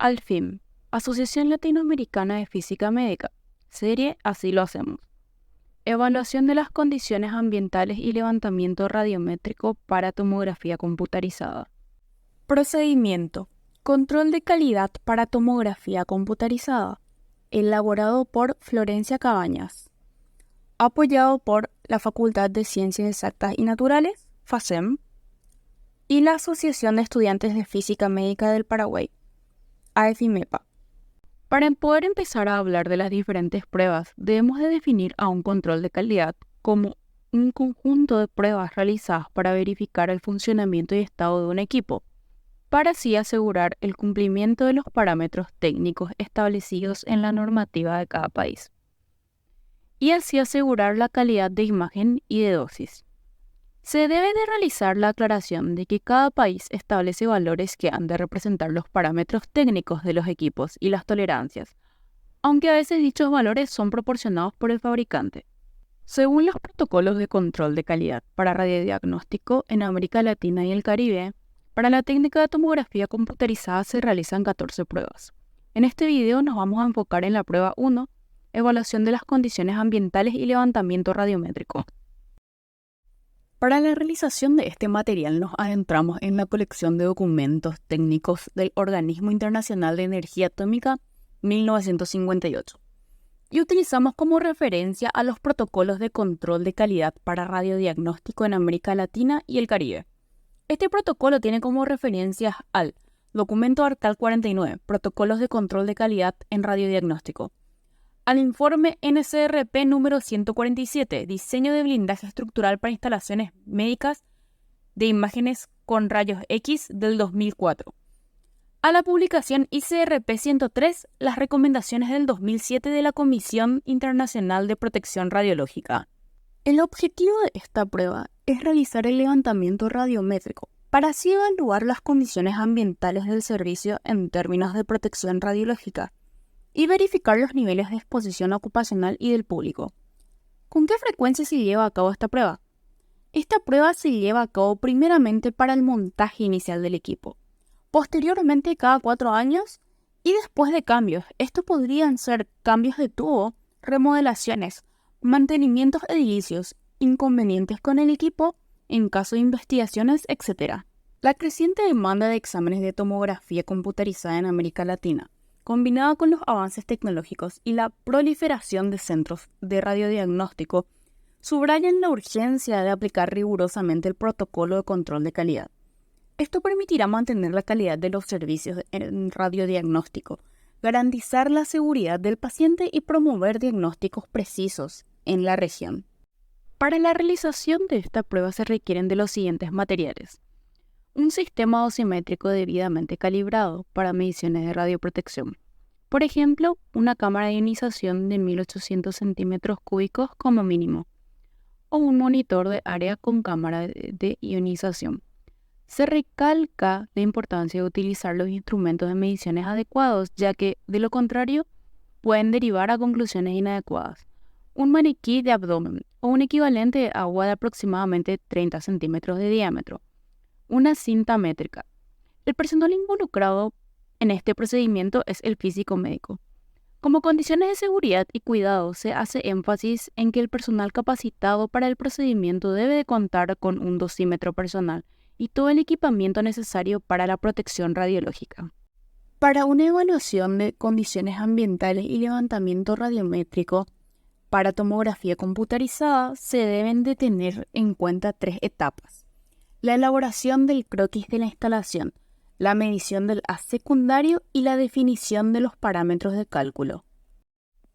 ALFIM, Asociación Latinoamericana de Física Médica, serie Así lo hacemos. Evaluación de las condiciones ambientales y levantamiento radiométrico para tomografía computarizada. Procedimiento. Control de calidad para tomografía computarizada. Elaborado por Florencia Cabañas. Apoyado por la Facultad de Ciencias Exactas y Naturales, FACEM, y la Asociación de Estudiantes de Física Médica del Paraguay, AFIMEPA. Para poder empezar a hablar de las diferentes pruebas, debemos de definir a un control de calidad como un conjunto de pruebas realizadas para verificar el funcionamiento y estado de un equipo, para así asegurar el cumplimiento de los parámetros técnicos establecidos en la normativa de cada país, y así asegurar la calidad de imagen y de dosis. Se debe de realizar la aclaración de que cada país establece valores que han de representar los parámetros técnicos de los equipos y las tolerancias, aunque a veces dichos valores son proporcionados por el fabricante. Según los protocolos de control de calidad para radiodiagnóstico en América Latina y el Caribe, para la técnica de tomografía computarizada se realizan 14 pruebas. En este video nos vamos a enfocar en la prueba 1, evaluación de las condiciones ambientales y levantamiento radiométrico. Para la realización de este material nos adentramos en la colección de documentos técnicos del Organismo Internacional de Energía Atómica 1958 y utilizamos como referencia a los protocolos de control de calidad para radiodiagnóstico en América Latina y el Caribe. Este protocolo tiene como referencias al documento ARCAL 49, Protocolos de Control de Calidad en Radiodiagnóstico, al informe NCRP número 147, Diseño de blindaje estructural para instalaciones médicas de imágenes con rayos X del 2004, a la publicación ICRP 103, las recomendaciones del 2007 de la Comisión Internacional de Protección Radiológica. El objetivo de esta prueba es realizar el levantamiento radiométrico para así evaluar las condiciones ambientales del servicio en términos de protección radiológica y verificar los niveles de exposición ocupacional y del público. ¿Con qué frecuencia se lleva a cabo esta prueba? Esta prueba se lleva a cabo primeramente para el montaje inicial del equipo, posteriormente cada 4 años y después de cambios. Estos podrían ser cambios de tubo, remodelaciones, mantenimientos edilicios, inconvenientes con el equipo, en caso de investigaciones, etc. La creciente demanda de exámenes de tomografía computarizada en América Latina, combinada con los avances tecnológicos y la proliferación de centros de radiodiagnóstico, subrayan la urgencia de aplicar rigurosamente el protocolo de control de calidad. Esto permitirá mantener la calidad de los servicios en radiodiagnóstico, garantizar la seguridad del paciente y promover diagnósticos precisos en la región. Para la realización de esta prueba se requieren de los siguientes materiales: un sistema dosimétrico debidamente calibrado para mediciones de radioprotección. Por ejemplo, una cámara de ionización de 1800 centímetros cúbicos como mínimo, o un monitor de área con cámara de ionización. Se recalca la importancia de utilizar los instrumentos de mediciones adecuados, ya que, de lo contrario, pueden derivar a conclusiones inadecuadas. Un maniquí de abdomen o un equivalente de agua de aproximadamente 30 centímetros de diámetro. Una cinta métrica. El personal involucrado en este procedimiento es el físico médico. Como condiciones de seguridad y cuidado, se hace énfasis en que el personal capacitado para el procedimiento debe de contar con un dosímetro personal y todo el equipamiento necesario para la protección radiológica. Para una evaluación de condiciones ambientales y levantamiento radiométrico para tomografía computarizada, se deben de tener en cuenta 3 etapas: la elaboración del croquis de la instalación, la medición del haz secundario y la definición de los parámetros de cálculo.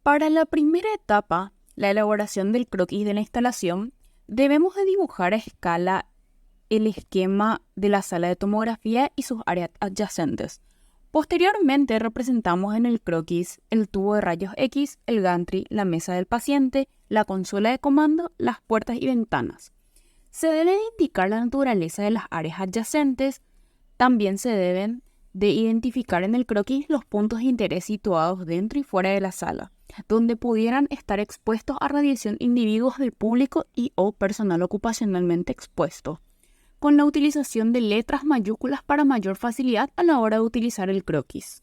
Para la primera etapa, la elaboración del croquis de la instalación, debemos de dibujar a escala el esquema de la sala de tomografía y sus áreas adyacentes. Posteriormente representamos en el croquis el tubo de rayos X, el gantry, la mesa del paciente, la consola de comando, las puertas y ventanas. Se debe indicar la naturaleza de las áreas adyacentes. También se deben de identificar en el croquis los puntos de interés situados dentro y fuera de la sala, donde pudieran estar expuestos a radiación individuos del público y o personal ocupacionalmente expuesto, con la utilización de letras mayúsculas para mayor facilidad a la hora de utilizar el croquis.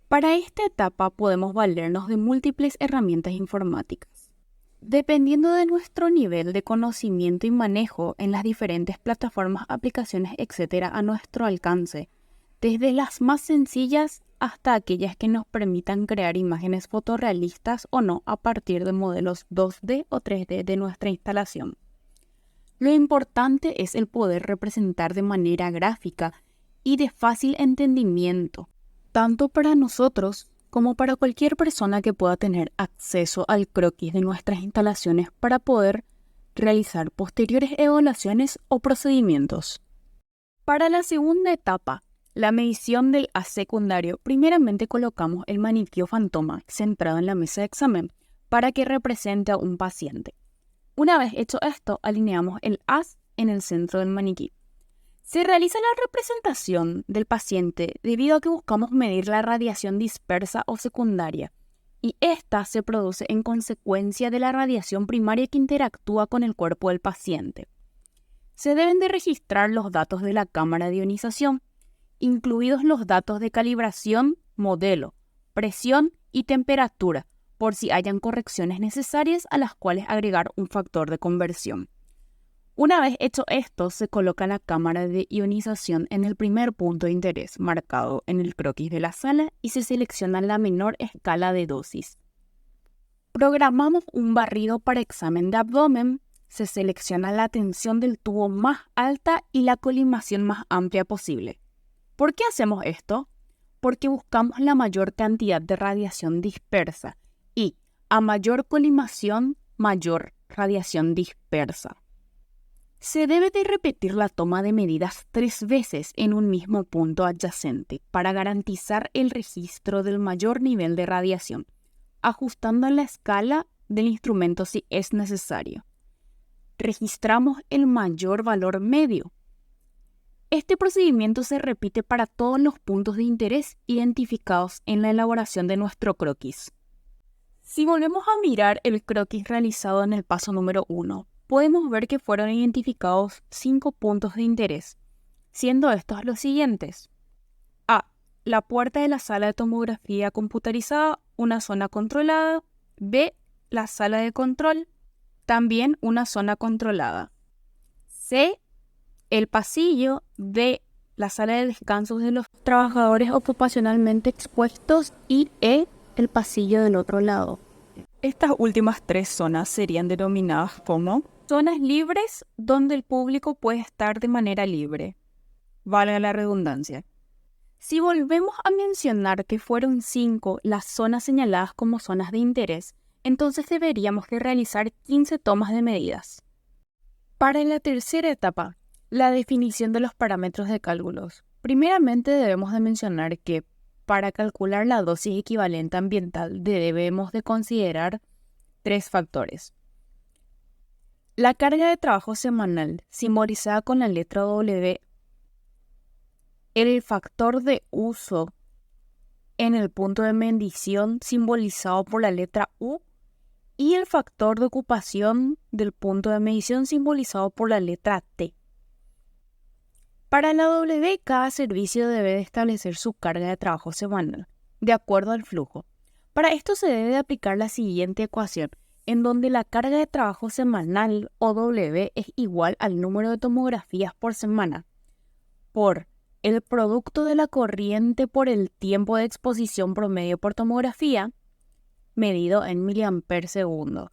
Para esta etapa podemos valernos de múltiples herramientas informáticas. Dependiendo de nuestro nivel de conocimiento y manejo en las diferentes plataformas, aplicaciones, etc. a nuestro alcance, desde las más sencillas hasta aquellas que nos permitan crear imágenes fotorrealistas o no a partir de modelos 2D o 3D de nuestra instalación. Lo importante es el poder representar de manera gráfica y de fácil entendimiento, tanto para nosotros como para cualquier persona que pueda tener acceso al croquis de nuestras instalaciones para poder realizar posteriores evaluaciones o procedimientos. Para la segunda etapa, la medición del haz secundario, primeramente colocamos el maniquí o fantoma centrado en la mesa de examen para que represente a un paciente. Una vez hecho esto, alineamos el haz en el centro del maniquí. Se realiza la representación del paciente debido a que buscamos medir la radiación dispersa o secundaria, y esta se produce en consecuencia de la radiación primaria que interactúa con el cuerpo del paciente. Se deben de registrar los datos de la cámara de ionización, incluidos los datos de calibración, modelo, presión y temperatura, por si hayan correcciones necesarias a las cuales agregar un factor de conversión. Una vez hecho esto, se coloca la cámara de ionización en el primer punto de interés marcado en el croquis de la sala y se selecciona la menor escala de dosis. Programamos un barrido para examen de abdomen, se selecciona la tensión del tubo más alta y la colimación más amplia posible. ¿Por qué hacemos esto? Porque buscamos la mayor cantidad de radiación dispersa y, a mayor colimación, mayor radiación dispersa. Se debe de repetir la toma de medidas 3 veces en un mismo punto adyacente para garantizar el registro del mayor nivel de radiación, ajustando la escala del instrumento si es necesario. Registramos el mayor valor medio. Este procedimiento se repite para todos los puntos de interés identificados en la elaboración de nuestro croquis. Si volvemos a mirar el croquis realizado en el paso número 1, podemos ver que fueron identificados 5 puntos de interés, siendo estos los siguientes. A. La puerta de la sala de tomografía computarizada, una zona controlada. B. La sala de control, también una zona controlada. C. El pasillo. D. La sala de descansos de los trabajadores ocupacionalmente expuestos. Y E. El pasillo del otro lado. Estas últimas 3 zonas serían denominadas como zonas libres donde el público puede estar de manera libre. Valga la redundancia. Si volvemos a mencionar que fueron 5 las zonas señaladas como zonas de interés, entonces deberíamos de realizar 15 tomas de medidas. Para la tercera etapa, la definición de los parámetros de cálculos. Primeramente debemos de mencionar que para calcular la dosis equivalente ambiental debemos de considerar 3 factores. La carga de trabajo semanal, simbolizada con la letra W, el factor de uso en el punto de medición, simbolizado por la letra U, y el factor de ocupación del punto de medición, simbolizado por la letra T. Para la W, cada servicio debe de establecer su carga de trabajo semanal, de acuerdo al flujo. Para esto se debe de aplicar la siguiente ecuación, en donde la carga de trabajo semanal, o W, es igual al número de tomografías por semana, por el producto de la corriente por el tiempo de exposición promedio por tomografía, medido en miliamperes segundo.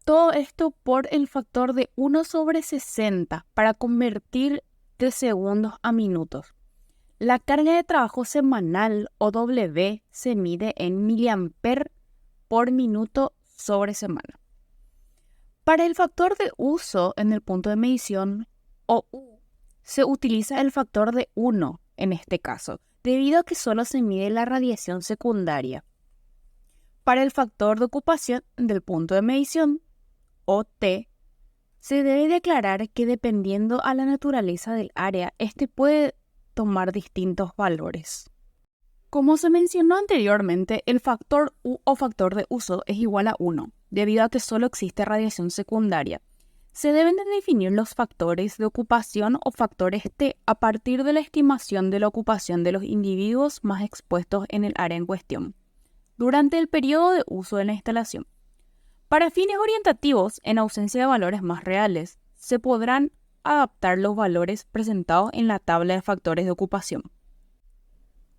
Todo esto por el factor de 1/60 para convertir de segundos a minutos. La carga de trabajo semanal, o W, se mide en miliamperes por minuto sobre semana. Para el factor de uso en el punto de medición, o U, se utiliza el factor de 1 en este caso, debido a que solo se mide la radiación secundaria. Para el factor de ocupación del punto de medición, o T, se debe declarar que dependiendo a la naturaleza del área, este puede tomar distintos valores. Como se mencionó anteriormente, el factor U o factor de uso es igual a 1, debido a que solo existe radiación secundaria. Se deben de definir los factores de ocupación o factores T a partir de la estimación de la ocupación de los individuos más expuestos en el área en cuestión, durante el periodo de uso de la instalación. Para fines orientativos, en ausencia de valores más reales, se podrán adaptar los valores presentados en la tabla de factores de ocupación.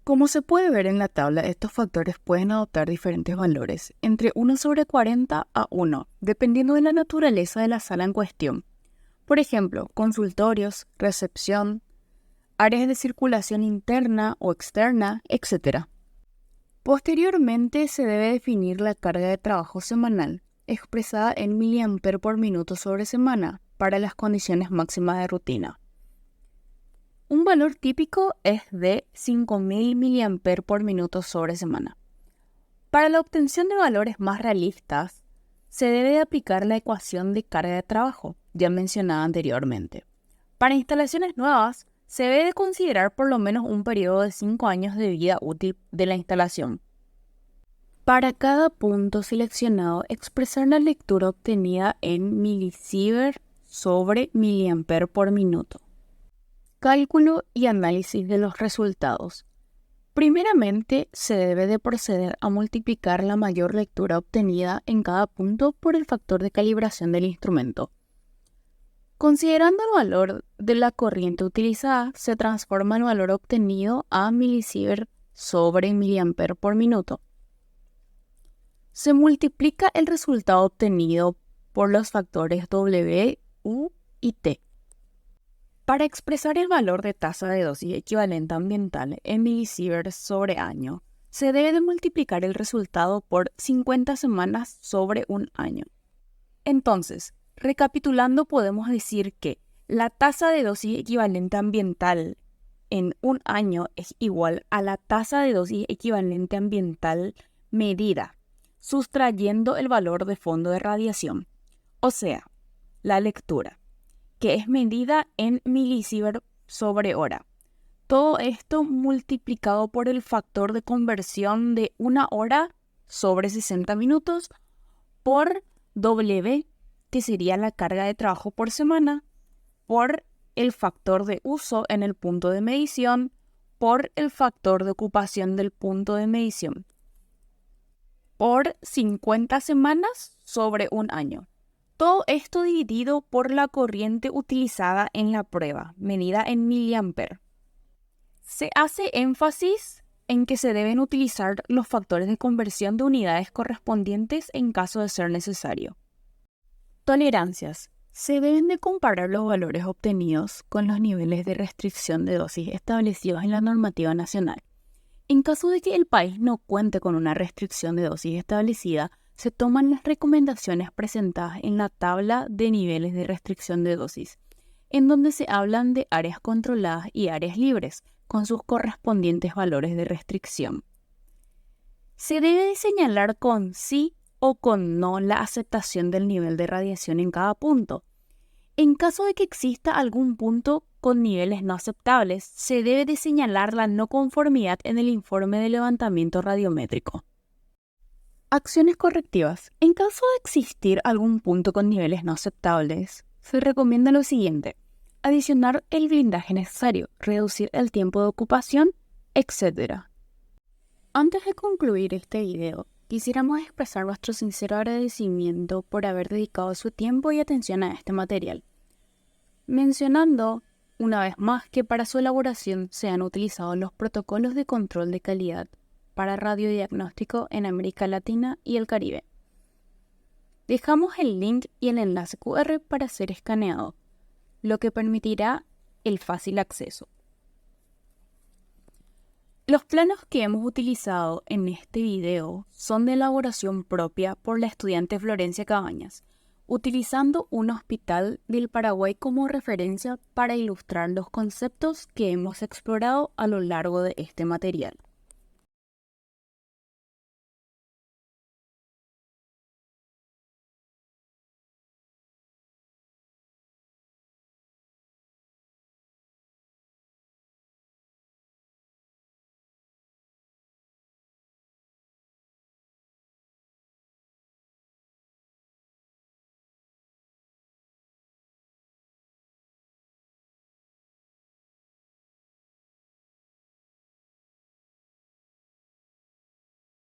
Como se puede ver en la tabla, estos factores pueden adoptar diferentes valores, entre 1/40 a 1, dependiendo de la naturaleza de la sala en cuestión. Por ejemplo, consultorios, recepción, áreas de circulación interna o externa, etc. Posteriormente se debe definir la carga de trabajo semanal, expresada en miliamper por minuto sobre semana, para las condiciones máximas de rutina. Un valor típico es de 5000 mA por minuto sobre semana. Para la obtención de valores más realistas, se debe aplicar la ecuación de carga de trabajo, ya mencionada anteriormente. Para instalaciones nuevas, se debe considerar por lo menos un periodo de 5 años de vida útil de la instalación. Para cada punto seleccionado, expresar la lectura obtenida en milisievert sobre miliamper por minuto. Cálculo y análisis de los resultados. Primeramente, se debe de proceder a multiplicar la mayor lectura obtenida en cada punto por el factor de calibración del instrumento. Considerando el valor de la corriente utilizada, se transforma el valor obtenido a milisievert sobre miliamper por minuto. Se multiplica el resultado obtenido por los factores W, U y T. Para expresar el valor de tasa de dosis equivalente ambiental en milisievert sobre año, se debe de multiplicar el resultado por 50 semanas sobre un año. Entonces, recapitulando, podemos decir que la tasa de dosis equivalente ambiental en un año es igual a la tasa de dosis equivalente ambiental medida, sustrayendo el valor de fondo de radiación, o sea, la lectura, que es medida en milisievert sobre hora. Todo esto multiplicado por el factor de conversión de una hora sobre 60 minutos por W, que sería la carga de trabajo por semana, por el factor de uso en el punto de medición, por el factor de ocupación del punto de medición, por 50 semanas sobre un año. Todo esto dividido por la corriente utilizada en la prueba, medida en miliamper. Se hace énfasis en que se deben utilizar los factores de conversión de unidades correspondientes en caso de ser necesario. Tolerancias. Se deben de comparar los valores obtenidos con los niveles de restricción de dosis establecidos en la normativa nacional. En caso de que el país no cuente con una restricción de dosis establecida, se toman las recomendaciones presentadas en la tabla de niveles de restricción de dosis, en donde se hablan de áreas controladas y áreas libres, con sus correspondientes valores de restricción. Se debe de señalar con sí o con no la aceptación del nivel de radiación en cada punto. En caso de que exista algún punto con niveles no aceptables, se debe de señalar la no conformidad en el informe de levantamiento radiométrico. Acciones correctivas. En caso de existir algún punto con niveles no aceptables, se recomienda lo siguiente: adicionar el blindaje necesario, reducir el tiempo de ocupación, etc. Antes de concluir este video, quisiéramos expresar nuestro sincero agradecimiento por haber dedicado su tiempo y atención a este material, mencionando una vez más que para su elaboración se han utilizado los protocolos de control de calidad para radiodiagnóstico en América Latina y el Caribe. Dejamos el link y el enlace QR para ser escaneado, lo que permitirá el fácil acceso. Los planos que hemos utilizado en este video son de elaboración propia por la estudiante Florencia Cabañas, utilizando un hospital del Paraguay como referencia para ilustrar los conceptos que hemos explorado a lo largo de este material.